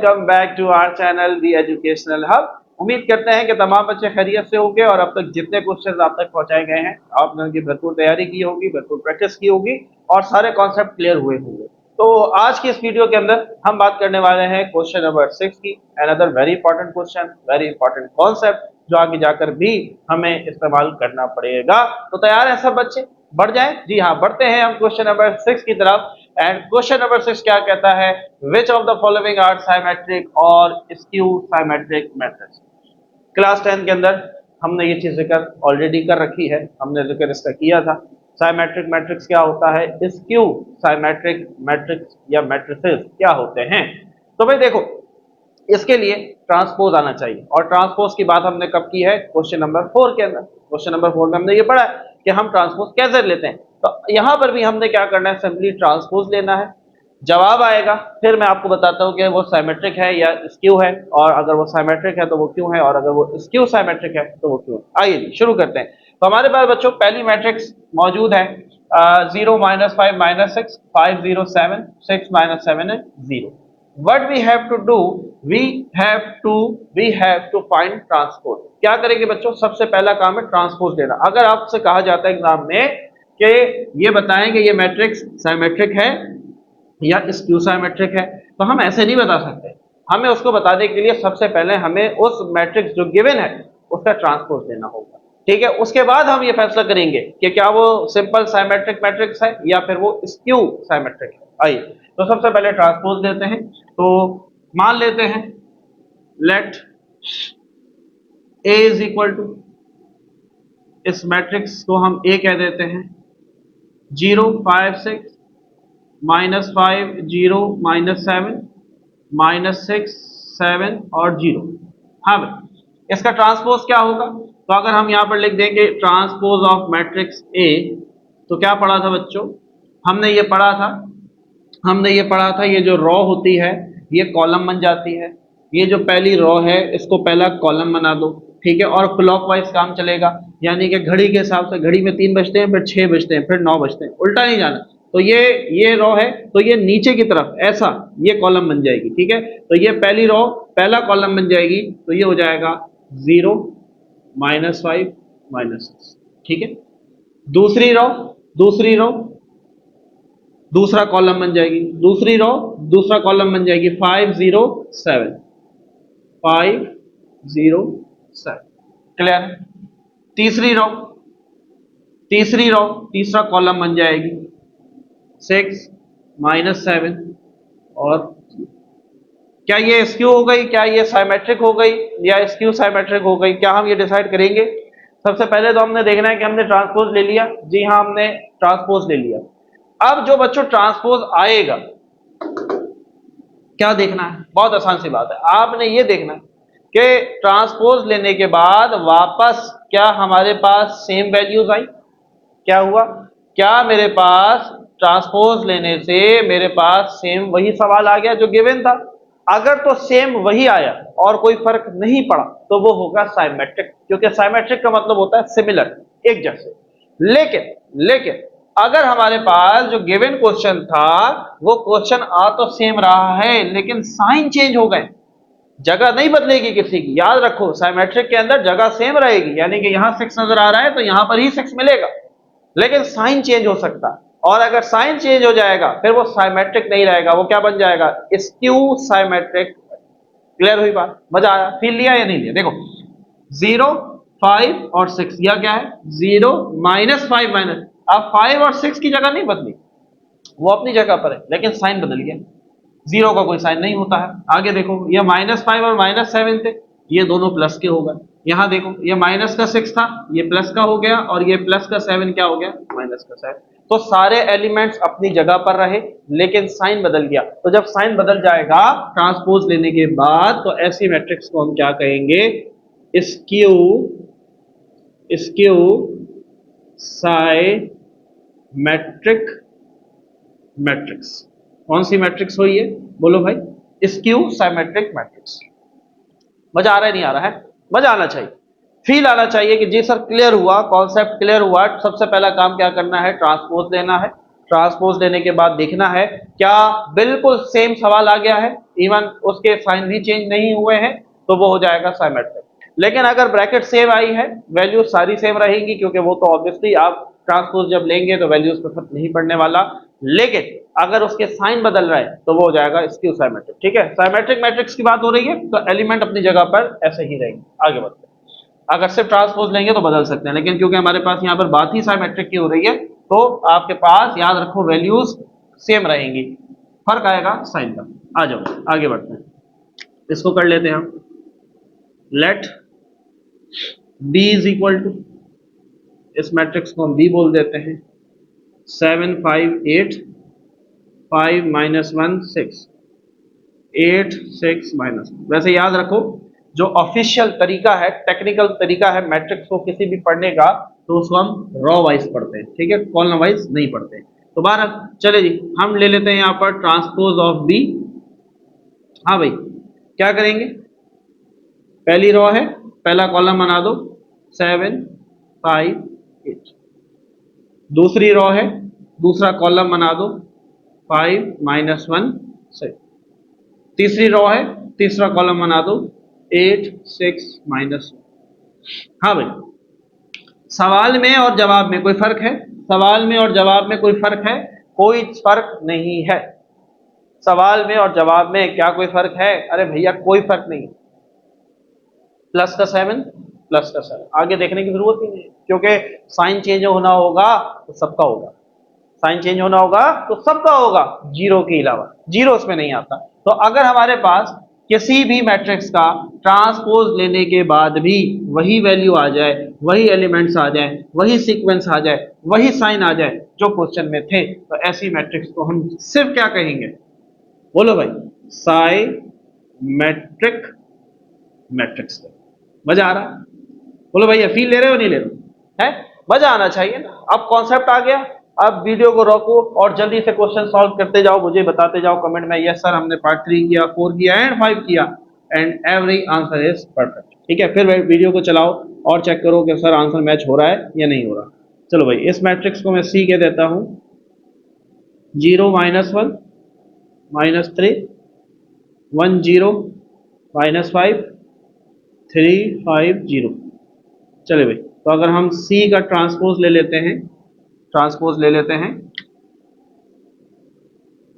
Welcome back to our channel the educational hub. उम्मीद करते हैं कि तमाम बच्चे खैरियत से होंगे और अब तक जितने क्वेश्चंस आप तक पहुंचाए गए हैं आपने उनकी भरपूर तैयारी की होगी, भरपूर प्रैक्टिस की होगी और सारे कॉन्सेप्ट क्लियर हुए होंगे। तो आज की इस वीडियो के अंदर हम बात करने वाले हैं क्वेश्चन नंबर 6 की। Another very important question, very important concept जो आगे जाकर भी हमें इस्तेमाल करना पड़ेगा। तो तैयार हैं सब बच्चे? बढ़ जाएं? जी हाँ, बढ़ते हैं हम क्वेश्चन नंबर 6 की तरफ। एंड क्वेश्चन नंबर 6 क्या कहता है? Which of the following are symmetric और स्क्यू साइमेट्रिक मैट्रिक्स। क्लास 10 के अंदर हमने ये चीज जिक्र ऑलरेडी कर रखी है, हमने जिक्र इसका किया था। साइमेट्रिक मैट्रिक्स क्या होता है, स्क्यू साइमेट्रिक मैट्रिक्स या मैट्रिसेस क्या होते हैं। तो भाई देखो, इसके लिए ट्रांसपोज आना चाहिए और ट्रांसपोज की बात हमने कब की है? क्वेश्चन नंबर 4 के अंदर। क्वेश्चन नंबर 4 में हमने ये पढ़ा है कि हम ट्रांसपोज कैसे लेते हैं। तो यहां पर भी हमने क्या करना है? सिंपली ट्रांसपोज लेना है, जवाब आएगा, फिर मैं आपको बताता हूं कि वो साइमेट्रिक है या स्क्यू है, और अगर वो साइमेट्रिक है तो वो क्यों है, और अगर वो स्क्यू साइमेट्रिक है तो वो क्यों है। आइए जी शुरू करते हैं। तो हमारे पास बच्चों पहली मैट्रिक्स मौजूद है 0 -5 -6 5 0 7 6 -7 है 0। What we have to do, we have to find transpose। क्या करेंगे बच्चों? सबसे पहला काम है ट्रांसपोज लेना। अगर आपसे कहा जाता है एग्जाम में कि ये बताएं कि ये मैट्रिक्स साइमेट्रिक है या स्क्यू साइमेट्रिक है, तो हम ऐसे नहीं बता सकते। हमें उसको बताने के लिए सबसे पहले हमें उस मैट्रिक्स जो गिवन है उसका ट्रांसपोज लेना होगा, ठीक है। उसके बाद हम ये फैसला करेंगे कि क्या वो सिंपल साइमेट्रिक मैट्रिक्स है या फिर वो स्क्यू साइमेट्रिक है। आइए तो सबसे पहले ट्रांसपोज लेते हैं। तो मान लेते हैं let A is equal to, इस मैट्रिक्स को हम ए कह देते हैं, 0 5 6 -5 0 -7 -6 7 और 0। हाँ भाई, इसका ट्रांसपोज क्या होगा? तो अगर हम यहां पर लिख देंगे ट्रांसपोज ऑफ मैट्रिक्स ए, तो क्या पढ़ा था बच्चों? हमने ये पढ़ा था ये जो रॉ होती है ये कॉलम बन जाती है। ये जो पहली रॉ है इसको पहला कॉलम बना दो, ठीक है। और क्लॉकवाइज काम चलेगा, यानी कि घड़ी के हिसाब से, घड़ी में 3 बजते हैं, फिर 6 बजते हैं, फिर 9 बजते हैं, उल्टा नहीं जाना। तो ये रॉ है तो ये नीचे की तरफ ऐसा ये कॉलम बन जाएगी, ठीक है। तो ये पहली रॉ पहला कॉलम बन जाएगी, तो ये हो जाएगा 0 -5 -6, ठीक है। दूसरी रो दूसरा कॉलम बन जाएगी, दूसरी रो दूसरा कॉलम बन जाएगी 5 0 7 5 0 7, क्लियर। तीसरी रो तीसरा कॉलम बन जाएगी 6 -7 और क्या ये स्क्यू हो गई, क्या ये साइमेट्रिक हो गई या स्क्यू साइमेट्रिक हो गई? क्या हम ये डिसाइड करेंगे? सबसे पहले तो हमने देखना है कि हमने ट्रांसपोज ले लिया। जी हाँ, हमने ट्रांसपोज ले लिया। अब जो बच्चों ट्रांसपोज आएगा क्या देखना है? बहुत आसान सी बात है, आपने ये देखना है कि ट्रांसपोज लेने के बाद वापस क्या हमारे पास सेम वैल्यूज आई? क्या हुआ? क्या मेरे पास ट्रांसपोज लेने से मेरे पास सेम वही सवाल आ गया जो गिवन था? अगर तो सेम वही आया और कोई फर्क नहीं पड़ा तो वो होगा साइमेट्रिक, क्योंकि साइमेट्रिक का मतलब होता है सिमिलर, एक जैसे। लेकिन अगर हमारे पास जो गिवन क्वेश्चन था वो क्वेश्चन आ तो सेम रहा है लेकिन साइन चेंज हो गए, जगह नहीं बदलेगी किसी की। याद रखो, साइमेट्रिक के अंदर जगह सेम रहेगी, यानी कि यहां 6 नजर आ रहा है तो यहां पर ही 6 मिलेगा, लेकिन साइन चेंज हो सकता है। और अगर साइन चेंज हो जाएगा फिर वो साइमेट्रिक नहीं रहेगा, वो क्या बन जाएगा? Skew symmetric. क्लियर हुई बात? मजा आया? फील लिया या नहीं लिया? देखो 0 5 और 6, यह क्या है? 0 -5 माइनस। अब 5 और 6 की जगह नहीं बदली, वो अपनी जगह पर है, लेकिन साइन बदल गया। 0 का कोई साइन नहीं होता है। आगे देखो, ये -5 और -7 थे, ये दोनों प्लस के हो गए। यहां देखो, ये माइनस का 6 था, ये प्लस का हो गया, और ये प्लस का 7 क्या हो गया? माइनस का 7। तो सारे एलिमेंट्स अपनी जगह पर रहे लेकिन साइन बदल गया। तो जब साइन बदल जाएगा ट्रांसपोज लेने के बाद, तो ऐसी मैट्रिक्स को हम क्या कहेंगे? Skew symmetric matrix. कौन सी मैट्रिक्स हुई है? बोलो भाई, स्क्यू साइमेट्रिक मैट्रिक्स। मजा आ रहा है नहीं आ रहा है? मजा आना चाहिए, फील आना चाहिए कि जी सर क्लियर हुआ, कॉन्सेप्ट क्लियर हुआ। सबसे पहला काम क्या करना है? ट्रांसपोज लेना है। ट्रांसपोज लेने के बाद देखना है क्या बिल्कुल सेम सवाल आ गया है इवन उसके साइन भी चेंज नहीं हुए हैं, तो वो हो जाएगा साइमेट्रिक। लेकिन अगर ब्रैकेट सेम आई है, वैल्यूज सारी सेम रहेंगी, क्योंकि वो तो ऑब्वियसली आप ट्रांसपोज जब लेंगे तो वैल्यूज पे फर्क नहीं पड़ने वाला। लेकिन अगर उसके साइन बदल रहा है तो वो हो जाएगा स्क्यू साइमेट्रिक। ठीक है, साइमेट्रिक मैट्रिक्स की बात हो रही है तो एलिमेंट अपनी जगह पर ऐसे ही रहेंगे। आगे बढ़ते हैं, अगर सिर्फ ट्रांसपोज लेंगे तो बदल सकते हैं, लेकिन क्योंकि हमारे पास यहाँ पर बात ही साइमेट्रिक की हो रही है तो आपके पास याद रखो वैल्यूज सेम रहेंगी, फर्क आएगा साइन का। आ जाओ आगे बढ़ते हैं, इसको कर लेते हैं हम। Let b is equal to, इस मैट्रिक्स को हम b बोल देते हैं, 7 5 8 5 माइनस 1 6 8 6 माइनस। वैसे याद रखो जो ऑफिशियल तरीका है, टेक्निकल तरीका है मैट्रिक्स को किसी भी पढ़ने का, तो उसको हम रॉ वाइज पढ़ते हैं, ठीक है, कॉलम वाइज नहीं पढ़ते। तो बाहर चले जी, हम ले लेते हैं यहाँ पर ट्रांसपोज ऑफ बी। हाँ भाई, क्या करेंगे, पहली रॉ है, पहला कॉलम बना दो 7 5 8, दूसरी रॉ है, दूसरा कॉलम बना दो 5 माइनस 1 6, तीसरी रॉ है, तीसरा कॉलम बना दो 8 6 माइनस 1। हाँ भाई, सवाल में और जवाब में कोई फर्क है? सवाल में और जवाब में कोई फर्क है? कोई फर्क नहीं है। सवाल में और जवाब में क्या कोई फर्क है? अरे भैया कोई फर्क नहीं। प्लस का 7 प्लस का 7, आगे देखने की जरूरत ही नहीं, क्योंकि साइन चेंज होना होगा तो सबका होगा, साइन चेंज होना होगा तो सबका होगा, जीरो के अलावा, जीरो उसमें नहीं आता। तो अगर हमारे पास किसी भी मैट्रिक्स का ट्रांसपोज लेने के बाद भी वही वैल्यू आ जाए, वही एलिमेंट्स आ जाए, वही सीक्वेंस आ जाए, वही साइन आ जाए जो क्वेश्चन में थे, तो ऐसी मैट्रिक्स को हम सिर्फ क्या कहेंगे? बोलो भाई, साइमेट्रिक मैट्रिक्स। मजा आ रहा है? बोलो भैया, फील ले रहे हो नहीं ले रहे हो? है, मजा आना चाहिए ना। अब कॉन्सेप्ट आ गया, अब वीडियो को रोको और जल्दी से क्वेश्चन सॉल्व करते जाओ, मुझे बताते जाओ कमेंट में, यस सर हमने पार्ट 3 किया, 4 किया एंड 5 किया and every answer is perfect. ठीक है, फिर वीडियो को चलाओ और चेक करो कि सर आंसर मैच हो रहा है या नहीं हो रहा। चलो भाई, इस मैट्रिक्स को मैं सी के देता हूं, 0 माइनस 1 माइनस 3 1 0 माइनस 5 3 5 0। चले भाई, तो अगर हम C का ट्रांसपोज ले लेते हैं, ट्रांसपोज ले लेते हैं,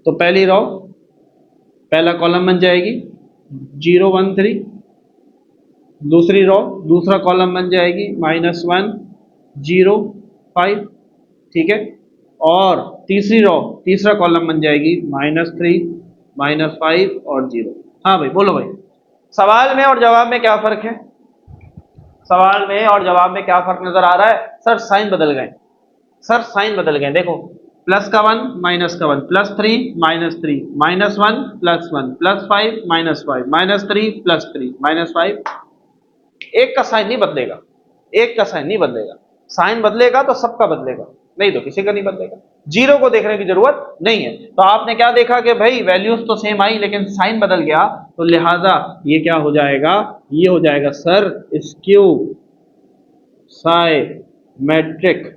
तो पहली रॉ, पहला कॉलम बन जाएगी 0 1 3, दूसरी रॉ, दूसरा कॉलम बन जाएगी -1 0 5, ठीक है, और तीसरी रॉ, तीसरा कॉलम बन जाएगी -3 -5 और 0। हाँ भाई, बोलो भाई, सवाल में और जवाब में क्या फर्क है? सवाल में और जवाब में क्या फर्क नजर आ रहा है? सर साइन बदल गए, सर साइन बदल गए। देखो, प्लस का 1 माइनस का 1, +3 -3 -1 +1 +5 -5 -3 +3 -5। एक का साइन नहीं बदलेगा, एक का साइन नहीं बदलेगा, साइन बदलेगा तो सबका बदलेगा, नहीं तो किसी का नहीं बदलेगा। जीरो को देखने की जरूरत नहीं है। तो आपने क्या देखा कि भाई वैल्यूज तो सेम आई लेकिन साइन बदल गया, तो लिहाजा ये क्या हो जाएगा? ये हो जाएगा sir skew symmetric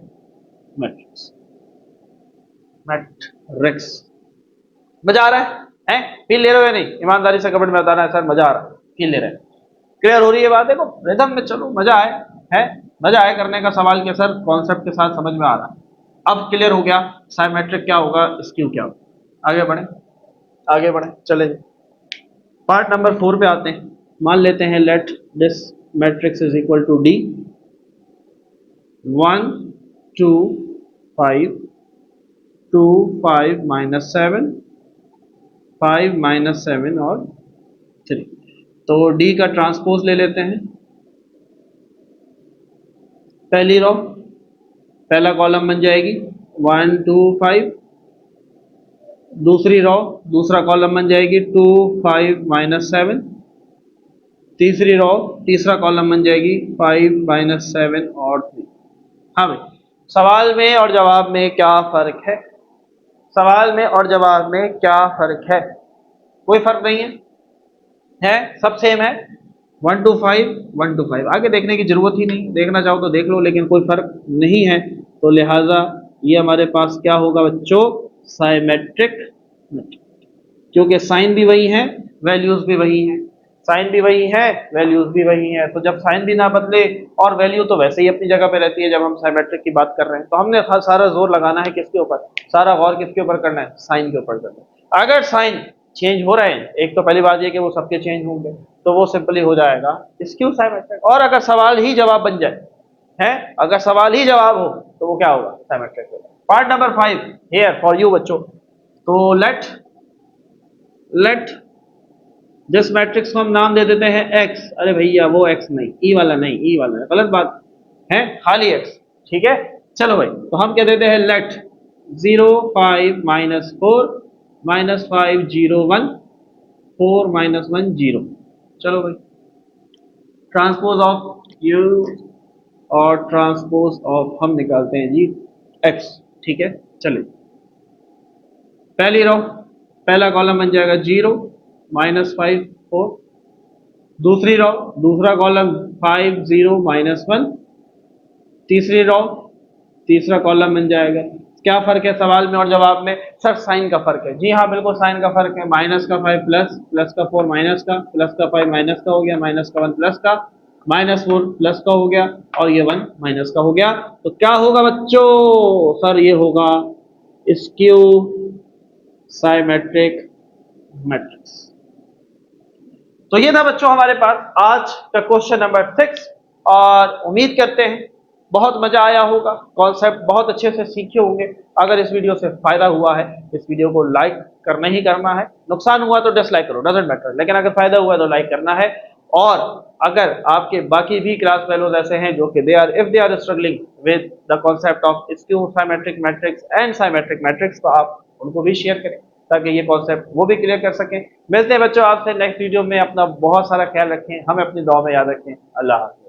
matrix. Matrix मजा आ रहा है? फील ले रहे हो या नहीं? ईमानदारी से कमेंट में बताना है, सर मजा आ रहा है, फील ले रहे हैं, क्लियर हो रही है बात? देखो रिदम में चलो, मजा आए है, मजा आए करने का सवाल के सर कॉन्सेप्ट के साथ समझ में आ रहा है। अब क्लियर हो गया साइमेट्रिक क्या होगा, स्क्यू क्या होगा। आगे बढ़े, आगे बढ़े, चले पार्ट नंबर 4 पे आते हैं। मान लेते हैं let this matrix is equal to D 1 2 5 2 5 -7 5 -7 और 3। तो डी का ट्रांसपोज ले लेते हैं, पहली रो, पहला कॉलम बन जाएगी 1 2 5, दूसरी रो, दूसरा कॉलम बन जाएगी 2 5 -7, तीसरी रो, तीसरा कॉलम बन जाएगी 5 -7 और 3। हाँ भाई, सवाल में और जवाब में क्या फर्क है? सवाल में और जवाब में क्या फर्क है? कोई फर्क नहीं है, सब सेम है, 1 2 5 1 2 5, आगे देखने की जरूरत ही नहीं, देखना चाहो तो देख लो, लेकिन कोई फर्क नहीं है। तो लिहाजा ये हमारे पास क्या होगा बच्चों? साइमेट्रिक, क्योंकि साइन भी वही है, वैल्यूज भी वही हैं, साइन भी वही है, वैल्यूज भी वही हैं। तो जब साइन भी ना बदले और वैल्यू तो वैसे ही अपनी जगह पे रहती है जब हम साइमेट्रिक की बात कर रहे हैं, तो हमने सारा जोर लगाना है किसके ऊपर, सारा गौर किसके ऊपर करना है, साइन के ऊपर करना है। अगर साइन चेंज हो रहे हैं, एक तो पहली बात ये कि वो सबके चेंज होंगे, तो वो सिंपली हो जाएगा स्क्यू साइमेट्रिक। और अगर सवाल ही जवाब बन जाए है, अगर सवाल ही जवाब हो तो वो क्या होगा, साइमेट्रिक होगा। Part number 5 here for you बच्चों। तो लेट जिस मैट्रिक्स को हम नाम दे देते हैं एक्स, अरे भैया वो एक्स नहीं, ई वाला नहीं, ई वाला गलत बात है, खाली एक्स, ठीक है। चलो भाई, तो हम क्या देते हैं, लेट 0 5 -4 -5 0 1 4 -1 0। चलो भाई, ट्रांसपोज ऑफ यू और ट्रांसपोज ऑफ हम निकालते हैं जी एक्स, ठीक है। चलिए, पहली रो पहला कॉलम बन जाएगा 0 -5 4, दूसरी रो दूसरा कॉलम 5 0 -1, तीसरी रो तीसरा कॉलम बन जाएगा। क्या फर्क है सवाल में और जवाब में, सर साइन का फर्क है। जी हाँ बिल्कुल साइन का फर्क है, माइनस का 5 प्लस, प्लस का 4 माइनस का, प्लस का 5 माइनस का हो गया, माइनस का 1 प्लस का, -4 प्लस का हो गया और ये 1 माइनस का हो गया। तो क्या होगा बच्चों, सर ये होगा स्क्यू साइमेट्रिक मैट्रिक्स। तो ये था बच्चों हमारे पास आज का क्वेश्चन नंबर 6, और उम्मीद करते हैं बहुत मजा आया होगा, कॉन्सेप्ट बहुत अच्छे से सीखे होंगे। अगर इस वीडियो से फायदा हुआ है, इस वीडियो को लाइक करना ही करना है, नुकसान हुआ तो डिसलाइक करो, डजंट मैटर, लेकिन अगर फायदा हुआ तो लाइक करना है। और अगर आपके बाकी भी क्लास फेलोज ऐसे हैं जो कि if they are struggling with the concept of skew symmetric matrix and symmetric matrix, तो आप उनको भी शेयर करें ताकि ये कॉन्सेप्ट वो भी क्लियर कर सकें। मिलते हैं बच्चों आपसे नेक्स्ट वीडियो में, अपना बहुत सारा ख्याल रखें, हमें अपनी दुआ में याद रखें। अल्लाह हाफ़िज़।